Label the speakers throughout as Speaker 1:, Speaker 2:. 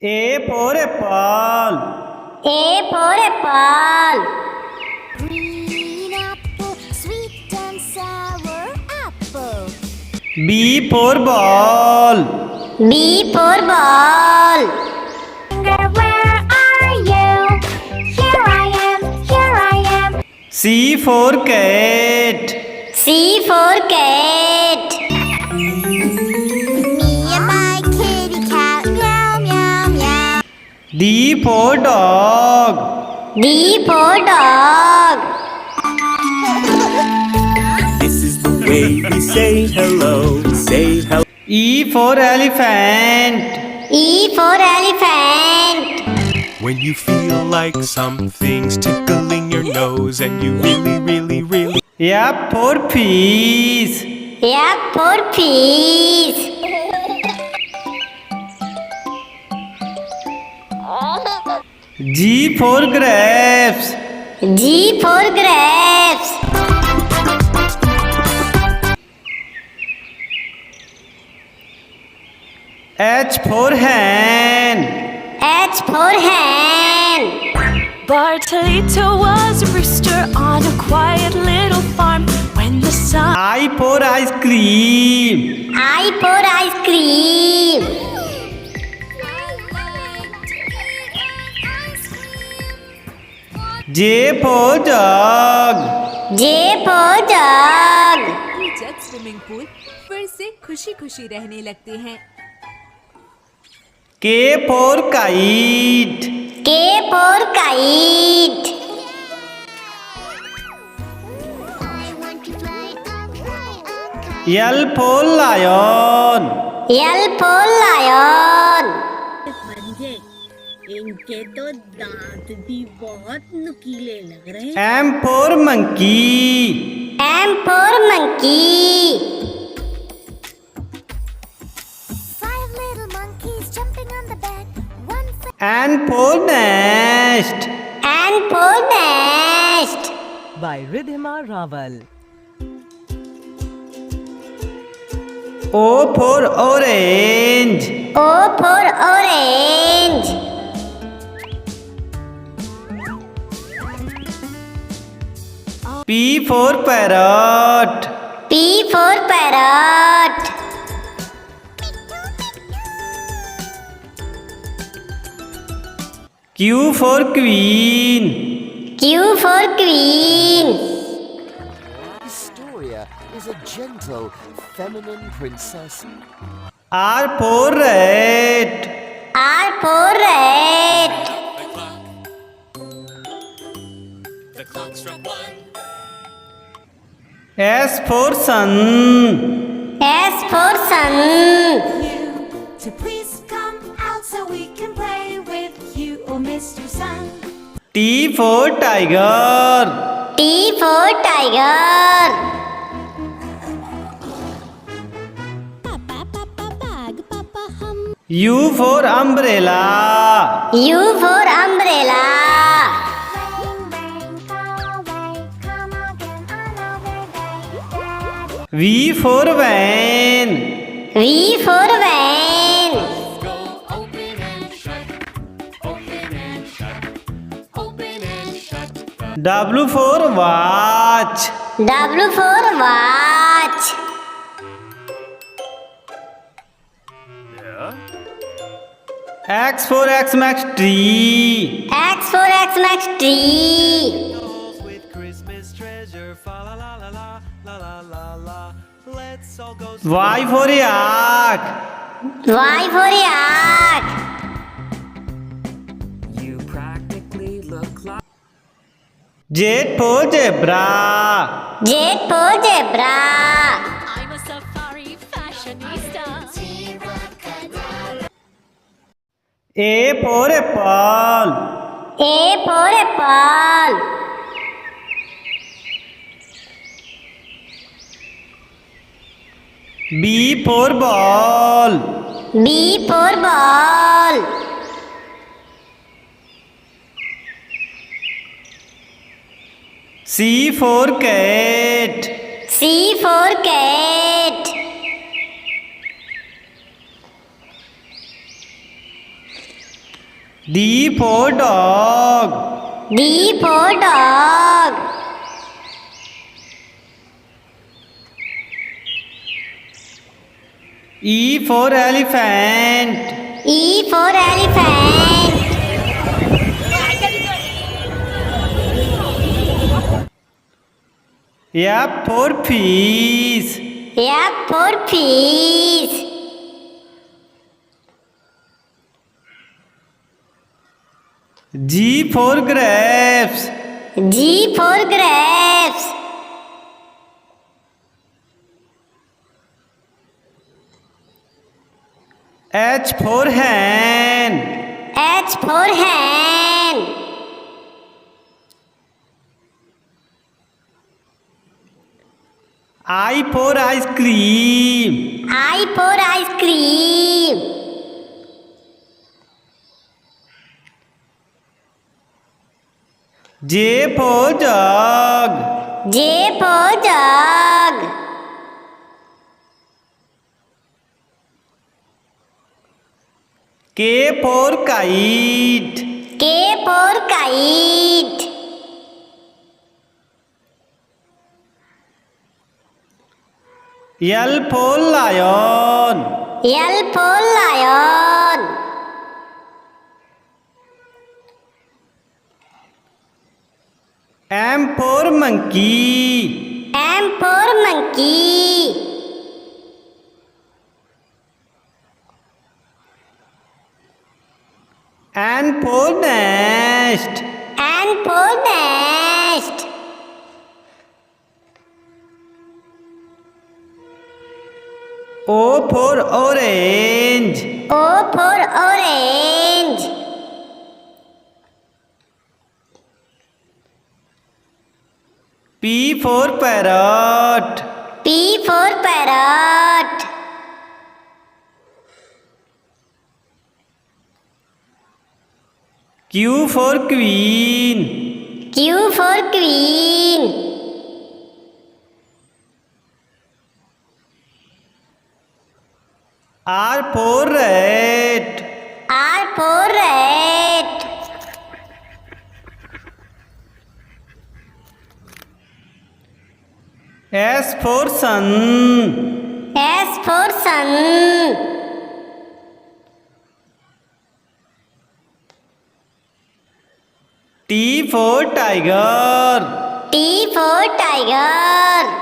Speaker 1: A for apple.
Speaker 2: A for apple.
Speaker 3: Green apple, sweet and sour apple.
Speaker 1: B for ball.
Speaker 2: B for ball.
Speaker 3: Where are you? Here I am, here I am.
Speaker 1: C for cat.
Speaker 2: C for cat.
Speaker 3: Me and my kitty cat, meow, meow, meow.
Speaker 1: D for dog.
Speaker 2: D for dog.
Speaker 4: This is the way we say hello. Say hello.
Speaker 1: E for elephant.
Speaker 2: E for elephant.
Speaker 4: When you feel like something's tickling your nose and you really
Speaker 1: F for fish.
Speaker 2: F for fish.
Speaker 1: G for grapes.
Speaker 2: G for grapes.
Speaker 1: H for hen.
Speaker 2: H for hen.
Speaker 5: Bartolito was a rooster on a quiet little farm. When the sun
Speaker 1: I for ice cream.
Speaker 2: I for ice cream.
Speaker 1: J for jug.
Speaker 2: J for jug.
Speaker 6: Jug swimming pool फिर से खुशी खुशी रहने लगते हैं।
Speaker 1: K for kite.
Speaker 2: K for kite.
Speaker 3: I want to fly a kite.
Speaker 1: L for lion.
Speaker 2: L for lion.
Speaker 7: पंजे इनके तो दांत भी बहुत नुकीले लग रहे हैं।
Speaker 1: M for monkey.
Speaker 2: M for monkey.
Speaker 3: 5 little monkeys jumping on the bed. One
Speaker 1: N for nest.
Speaker 2: N for nest.
Speaker 6: by Ridhima Raval.
Speaker 1: O for orange.
Speaker 2: O for orange.
Speaker 1: P for parrot.
Speaker 2: P for parrot.
Speaker 1: Q for queen.
Speaker 2: Q for queen.
Speaker 8: Historia is a gentle, feminine princess.
Speaker 1: R for rat.
Speaker 2: R for rat.
Speaker 1: S for sun.
Speaker 2: S for sun.
Speaker 6: To please come out so we can play with you, oh Mr. Sun.
Speaker 1: T for tiger.
Speaker 2: T for tiger.
Speaker 3: Papa, papa, bag, papa, hum.
Speaker 1: U for umbrella.
Speaker 2: U for umbrella.
Speaker 3: Rain, rain, go away. Come again another day. Daddy.
Speaker 1: V for van.
Speaker 2: V for van.
Speaker 1: W for watch.
Speaker 2: W for watch.
Speaker 1: X for Xmas tree.
Speaker 2: X for Xmas tree.
Speaker 4: With Christmas treasure, fa la la la la la la la la. Let's all go.
Speaker 1: Y for yak.
Speaker 2: Y for yak.
Speaker 6: You practically look like
Speaker 1: Z for zebra.
Speaker 2: Z for zebra.
Speaker 5: I'm a safari fashionista.
Speaker 1: A for apple.
Speaker 2: A for apple.
Speaker 1: B for ball.
Speaker 2: B for ball.
Speaker 1: C for cat.
Speaker 2: C for cat.
Speaker 1: D for dog.
Speaker 2: D for dog.
Speaker 1: E for elephant.
Speaker 2: E for elephant.
Speaker 1: F for fish.
Speaker 2: F for fish.
Speaker 1: G for grapes.
Speaker 2: G for grapes.
Speaker 1: H for hen.
Speaker 2: H for hen.
Speaker 1: I for ice cream.
Speaker 2: I for ice cream.
Speaker 1: J for jug.
Speaker 2: J for jug.
Speaker 1: K for kite.
Speaker 2: K for kite.
Speaker 1: L for lion.
Speaker 2: L for lion.
Speaker 1: M for monkey.
Speaker 2: M for monkey.
Speaker 1: N for nest.
Speaker 2: N for nest.
Speaker 1: O for orange.
Speaker 2: O for orange.
Speaker 1: P for parrot.
Speaker 2: P for parrot.
Speaker 1: Q for queen.
Speaker 2: Q for queen.
Speaker 1: R for rat.
Speaker 2: R for rat.
Speaker 1: S for sun.
Speaker 2: S for sun.
Speaker 1: T for tiger.
Speaker 2: T for tiger.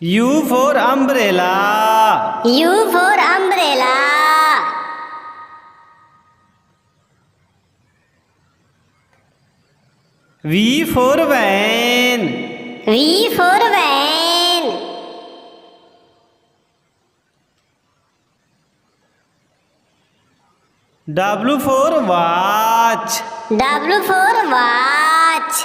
Speaker 1: U for umbrella.
Speaker 2: U for umbrella.
Speaker 1: V for van.
Speaker 2: V for van.
Speaker 1: W for watch.
Speaker 2: W for watch.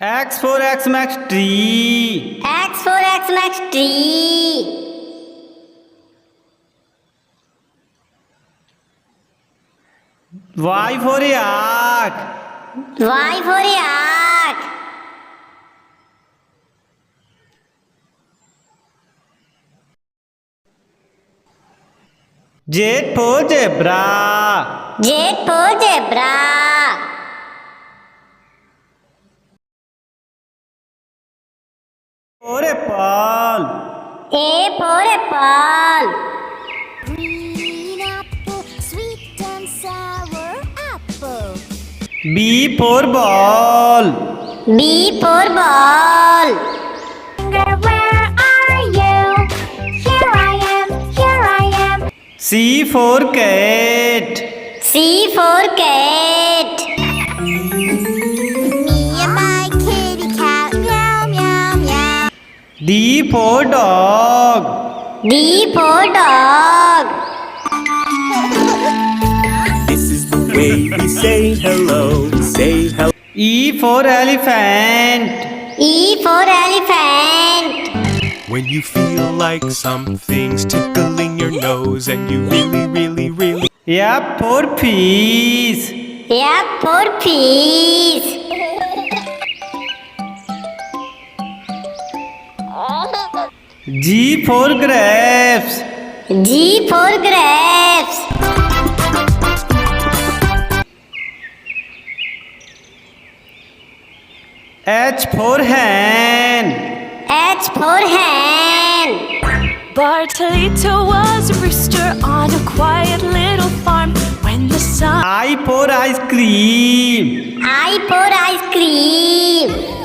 Speaker 1: X for Xmas tree.
Speaker 2: X for Xmas tree.
Speaker 1: Y for yak.
Speaker 2: Y for yak.
Speaker 1: Z for zebra.
Speaker 2: Z for zebra.
Speaker 1: For apple.
Speaker 2: A for apple.
Speaker 6: Green apple, sweet and sour apple.
Speaker 1: B for ball.
Speaker 2: B for ball.
Speaker 3: Where are you? Here I am, here I am.
Speaker 1: C for cat.
Speaker 2: C for cat.
Speaker 6: Me and my kitty cat, meow, meow, meow.
Speaker 1: D for dog.
Speaker 2: D for dog.
Speaker 4: This is the way we say hello. Say hello.
Speaker 1: E for elephant.
Speaker 2: E for elephant.
Speaker 4: When you feel like something's tickling your nose and you really
Speaker 1: F for fish.
Speaker 2: F for fish.
Speaker 1: G for grapes.
Speaker 2: G for grapes.
Speaker 1: H for hen.
Speaker 2: H for hen.
Speaker 5: Bartolito was a rooster on a quiet little farm when the sun
Speaker 1: I for ice cream.
Speaker 2: I for ice cream.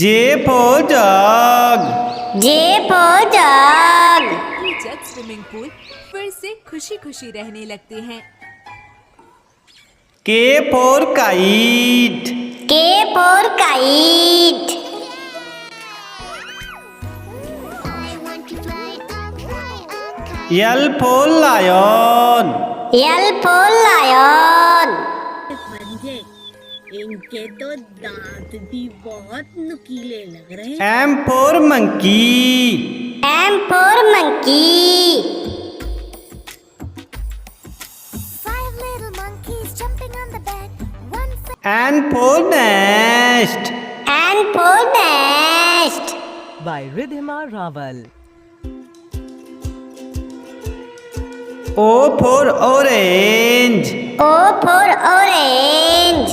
Speaker 1: J for jug.
Speaker 2: J for jug.
Speaker 6: Jug swimming pool फिर से खुशी खुशी रहने लगते हैं।
Speaker 1: K for kite.
Speaker 2: K for kite.
Speaker 1: L for lion.
Speaker 2: L for lion.
Speaker 7: पंजे, इनके तो दांत भी बहुत नुकीले लग रहे हैं।
Speaker 1: M for monkey.
Speaker 2: M for monkey.
Speaker 3: Five little monkeys jumping on the bed. One
Speaker 1: N for nest.
Speaker 2: N for nest.
Speaker 9: by Ridhima Raval.
Speaker 1: O for orange.
Speaker 2: O for orange.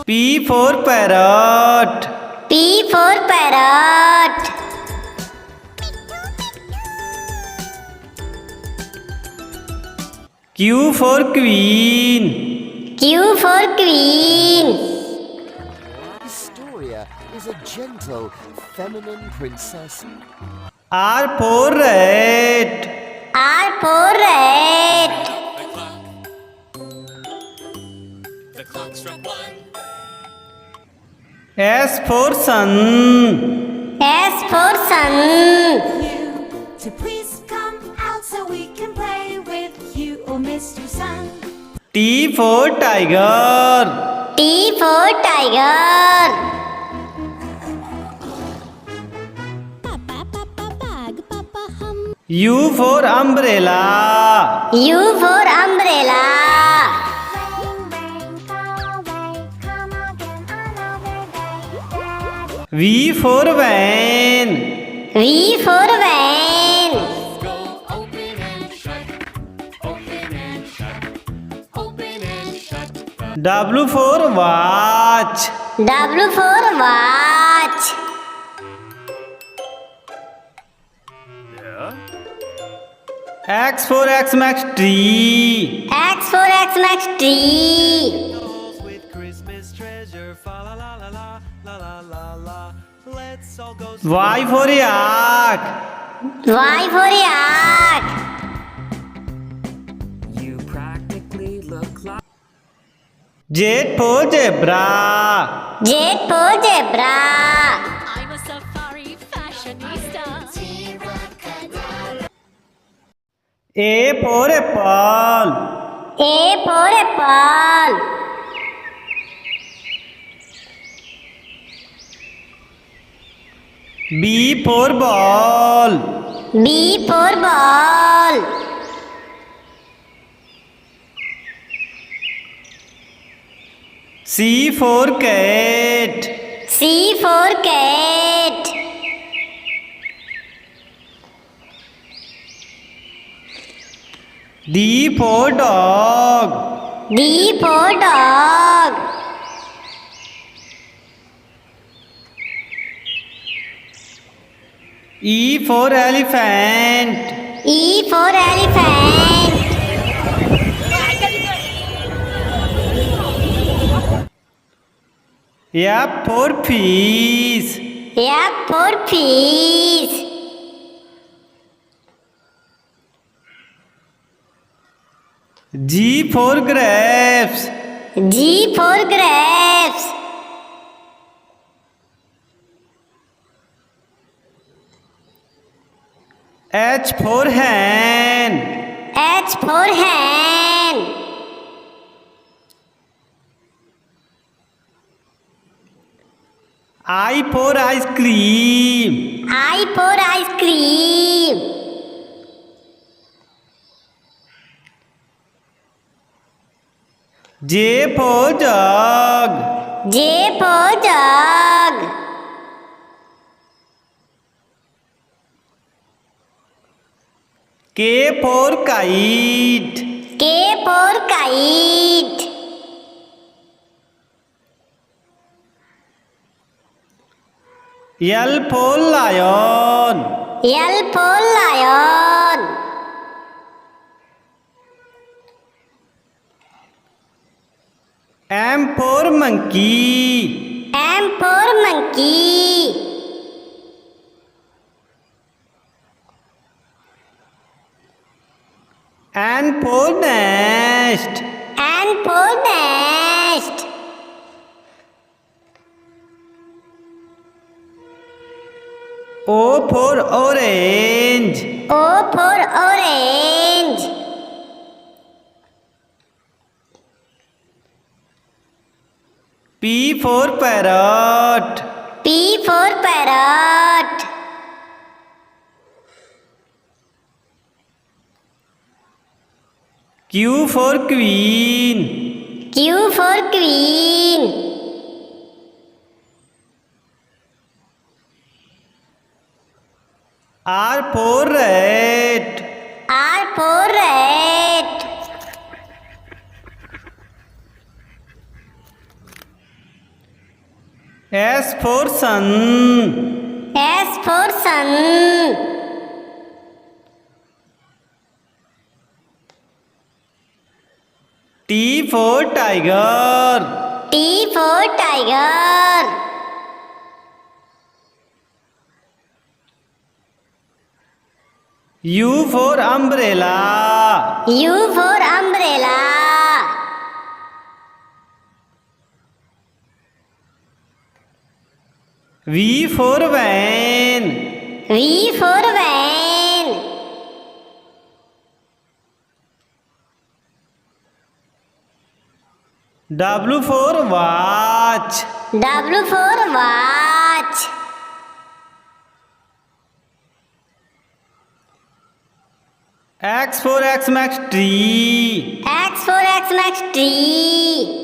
Speaker 1: P for parrot.
Speaker 2: P for parrot.
Speaker 1: Q for queen.
Speaker 2: Q for queen.
Speaker 8: Historia is a gentle, feminine princess.
Speaker 1: R for rat.
Speaker 2: R for rat.
Speaker 1: S for sun.
Speaker 2: S for sun.
Speaker 6: To please come out so we can play with you, oh Mr. Sun.
Speaker 1: T for tiger.
Speaker 2: T for tiger.
Speaker 1: U for umbrella.
Speaker 2: U for umbrella.
Speaker 1: V for van.
Speaker 2: V for van.
Speaker 1: W for watch.
Speaker 2: W for watch.
Speaker 1: X for Xmas tree.
Speaker 2: X for Xmas tree.
Speaker 4: With Christmas treasure, fa la la la la la la la la. Let's all go.
Speaker 1: Y for yak.
Speaker 2: Y for yak.
Speaker 9: You practically look like
Speaker 1: Z for zebra.
Speaker 2: Z for zebra.
Speaker 5: I'm a safari fashionista.
Speaker 1: A for apple.
Speaker 2: A for apple.
Speaker 1: B for ball.
Speaker 2: B for ball.
Speaker 1: C for cat.
Speaker 2: C for cat.
Speaker 1: D for dog.
Speaker 2: D for dog.
Speaker 1: E for elephant.
Speaker 2: E for elephant.
Speaker 1: F for fish.
Speaker 2: F for fish.
Speaker 1: G for grapes.
Speaker 2: G for grapes.
Speaker 1: H for hen.
Speaker 2: H for hen.
Speaker 1: I for ice cream.
Speaker 2: I for ice cream.
Speaker 1: J for jug.
Speaker 2: J for jug.
Speaker 1: K for kite.
Speaker 2: K for kite.
Speaker 1: L for lion.
Speaker 2: L for lion.
Speaker 1: M for monkey.
Speaker 2: M for monkey.
Speaker 1: N for nest.
Speaker 2: N for nest.
Speaker 1: O for orange.
Speaker 2: O for orange.
Speaker 1: P for parrot.
Speaker 2: P for parrot.
Speaker 1: Q for queen.
Speaker 2: Q for queen.
Speaker 1: R for rat.
Speaker 2: R for rat.
Speaker 1: S for sun.
Speaker 2: S for sun.
Speaker 1: T for tiger.
Speaker 2: T for tiger.
Speaker 1: U for umbrella.
Speaker 2: U for umbrella.
Speaker 1: V for van.
Speaker 2: V for van.
Speaker 1: W for watch.
Speaker 2: W for watch.
Speaker 1: X for Xmas tree.
Speaker 2: X for Xmas tree.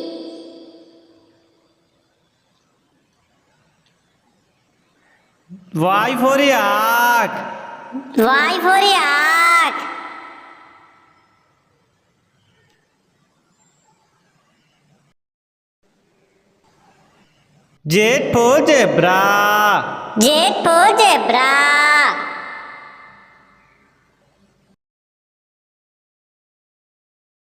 Speaker 1: Y for yak.
Speaker 2: Y for yak.
Speaker 1: Z for zebra.
Speaker 2: Z for zebra.